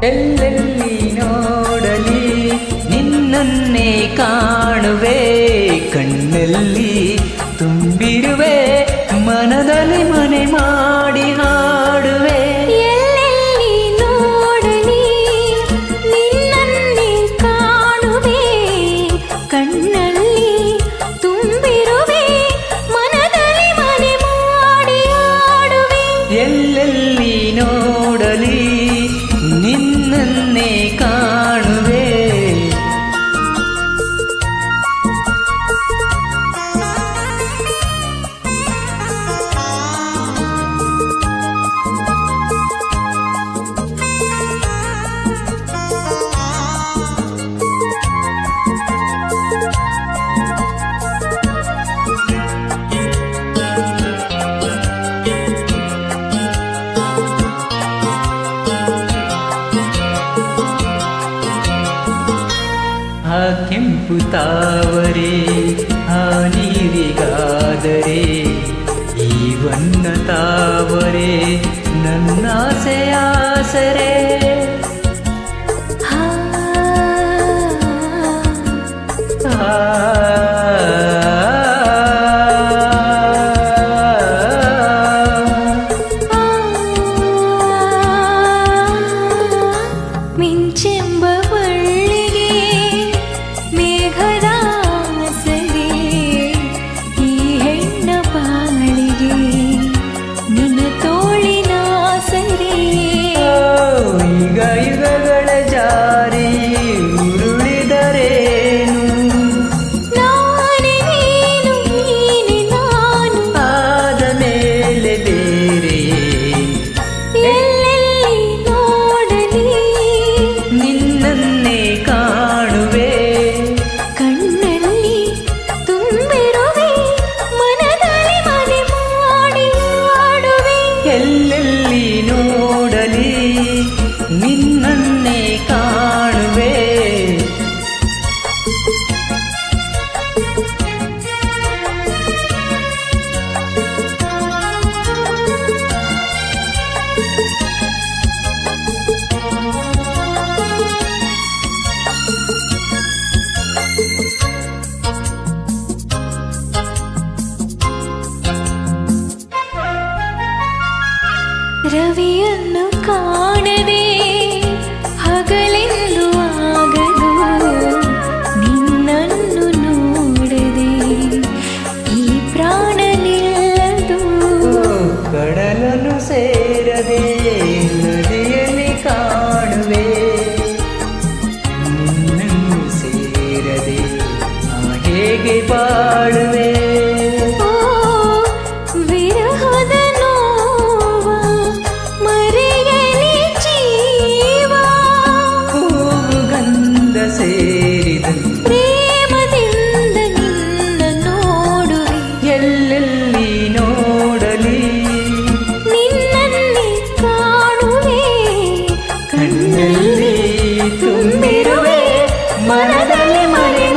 ಎಲ್ಲೆಲ್ಲಿ ನೋಡಲಿ ನಿನ್ನನ್ನೇ ಕಾಣುವೆ, ಕಣ್ಣಲ್ಲಿ ತುಂಬಿರುವೆ, ಮನದಲ್ಲಿ ಮನೆ ಮಾಡಿ ಹಾಡುವೆ. ಎಲ್ಲೆಲ್ಲಿ ನೋಡಲಿ ನಿನ್ನನ್ನೇ ಕಾಣುವೆ, ಕಣ್ಣಲ್ಲಿ ತುಂಬಿರುವೆ, ಮನದಲ್ಲಿ ಮನೆ ಮಾಡಿ ಹಾಡುವೆ. ಎಲ್ಲೆಲ್ಲಿ ನೋಡಲಿ ನಿನ್ನನ್ನೇ ಕಾಣುವೆ. ಆ ಕೆಂಪು ತಾವರೆ ಆ ನೀರಿಗಾದರೆ, ಈ ವನ್ನ ತಾವರೆ ನನ್ನಾಸೆಯಾಸರೆ. ಮಿಂಚೆಂಬ ಬಳ್ಳಿಗೆ ಮೇಘರಾಸಗೆ, ಈ ಹೆಣ್ಣ ಬಾಳಿಗೆ ನಿನ್ನ ತೋಳಿನ ಸರೆ. ಈಗ ಯುಗಗಳ ಜಾರಿ ಉರುಳಿದರೇನು, ನಾನೇ ನೀನು ನೀನೆ ನಾನು, ಆದ ಮೇಲೆ ಬೇರೆ. ಎಲ್ಲೆಲ್ಲಿ ನೋಡಲಿ ನಿನ್ನನ್ನೇ ಕಾಣುವೆ, ಕಣ್ಣಲ್ಲಿ ತುಂಬಿರುವೆ, ಮನದಲ್ಲಿ ಮನೆ ಮಾಡಿ ಹಾಡುವೆ. ಎಲ್ಲೆಲ್ಲಿ ನೋಡಲಿ ನಿನ್ನನ್ನೇ ಕಾಣುವೆ. ರವಿಯನ್ನು ಕಾಣದೆ ಹಗಲೆಂದು ಆಗದು, ನಿನ್ನನ್ನು ನೋಡದೆ ಈ ಪ್ರಾಣ ನಿಲ್ಲದು. ಕಡಲನ್ನು ಸೇರದೆ ನದಿಯಲ್ಲಿ ಕಾಣುವೆ, ನಿನ್ನನ್ನು ಸೇರದೆ ಹೇಗೆ ಬಾಳುವೆ. ಓ ವಿರಹದ ನೋವ ಮರೆಯಲಿ ಜೀವ, ಗಂಧ ಸೇರಿದಂತೆ ಪ್ರೇಮದಿಂದ ನಿನ್ನ ನೋಡುವೆ. ಎಲ್ಲೆಲ್ಲಿ ನೋಡಲಿ ನಿನ್ನನ್ನೇ ಕಾಣುವೆ, ಕಣ್ಣಲ್ಲಿ ತುಂಬಿರುವೆ, ಮನದಲ್ಲಿ ಮನೆ